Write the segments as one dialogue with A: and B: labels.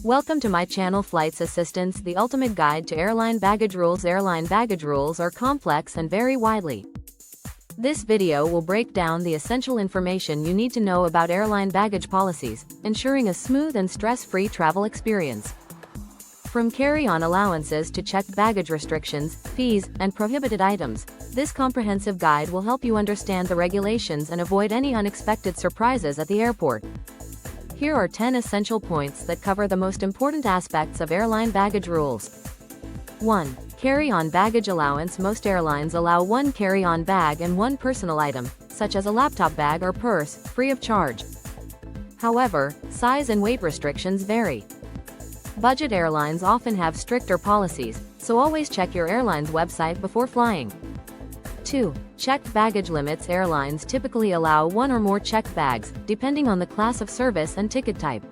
A: Welcome to my channel Flights Assistance, the ultimate guide to airline baggage rules. Airline baggage rules are complex and vary widely. This video will break down the essential information you need to know about airline baggage policies, ensuring a smooth and stress-free travel experience. From carry-on allowances to checked baggage restrictions, fees, and prohibited items, this comprehensive guide will help you understand the regulations and avoid any unexpected surprises at the airport. Here are 10 essential points that cover the most important aspects of airline baggage rules. 1. Carry-on baggage allowance. Most airlines allow one carry-on bag and one personal item, such as a laptop bag or purse, free of charge. However, size and weight restrictions vary. Budget airlines often have stricter policies, so always check your airline's website before flying. 2. Checked baggage limits. Airlines typically allow one or more checked bags, depending on the class of service and ticket type.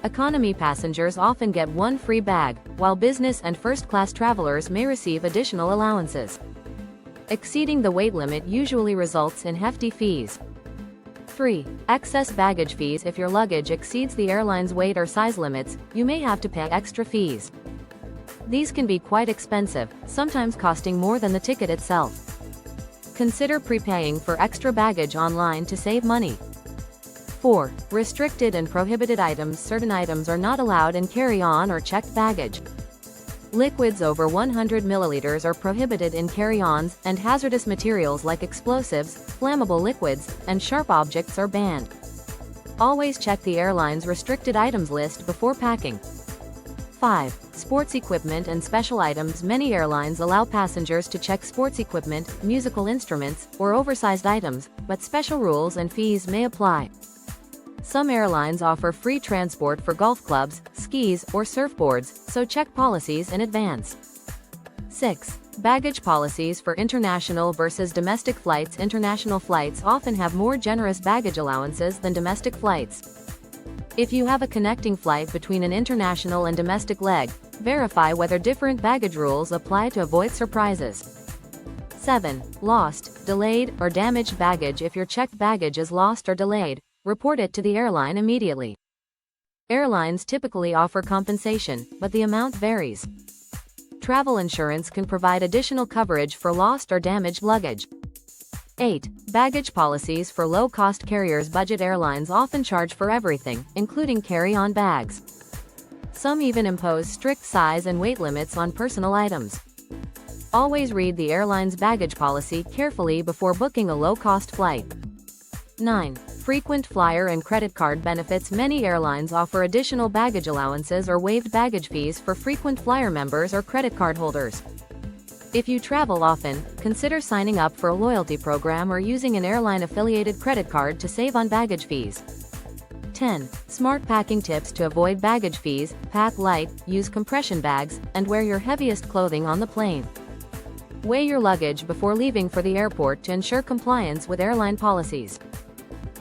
A: Economy passengers often get one free bag, while business and first-class travelers may receive additional allowances. Exceeding the weight limit usually results in hefty fees. 3. Excess baggage fees. If your luggage exceeds the airline's weight or size limits, you may have to pay extra fees. These can be quite expensive, sometimes costing more than the ticket itself. Consider prepaying for extra baggage online to save money. 4. Restricted and prohibited items. Certain items are not allowed in carry-on or checked baggage. Liquids over 100 milliliters are prohibited in carry-ons, and hazardous materials like explosives, flammable liquids, and sharp objects are banned. Always check the airline's restricted items list before packing. 5. Sports equipment and special items. Many airlines allow passengers to check sports equipment, musical instruments, or oversized items, but special rules and fees may apply. Some airlines offer free transport for golf clubs, skis, or surfboards, so check policies in advance. 6. Baggage policies for international versus domestic flights. International flights often have more generous baggage allowances than domestic flights. If you have a connecting flight between an international and domestic leg, verify whether different baggage rules apply to avoid surprises. 7. Lost, delayed, or damaged baggage. If your checked baggage is lost or delayed, report it to the airline immediately. Airlines typically offer compensation, but the amount varies. Travel insurance can provide additional coverage for lost or damaged luggage. 8. Baggage policies for low-cost carriers. Budget airlines often charge for everything, including carry-on bags. Some even impose strict size and weight limits on personal items. Always read the airline's baggage policy carefully before booking a low-cost flight. 9. Frequent flyer and credit card benefits. Many airlines offer additional baggage allowances or waived baggage fees for frequent flyer members or credit card holders. If you travel often, consider signing up for a loyalty program or using an airline-affiliated credit card to save on baggage fees. 10. Smart packing tips to avoid baggage fees. Pack light, use compression bags, and wear your heaviest clothing on the plane. Weigh your luggage before leaving for the airport to ensure compliance with airline policies.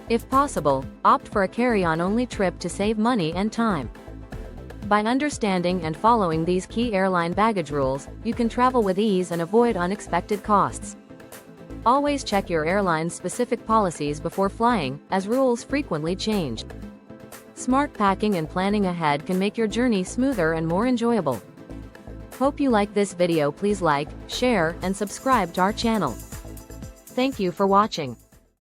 A: If possible, opt for a carry-on-only trip to save money and time. By understanding and following these key airline baggage rules, you can travel with ease and avoid unexpected costs. Always check your airline's specific policies before flying, as rules frequently change. Smart packing and planning ahead can make your journey smoother and more enjoyable. Hope you like this video. Please like, share, and subscribe to our channel. Thank you for watching.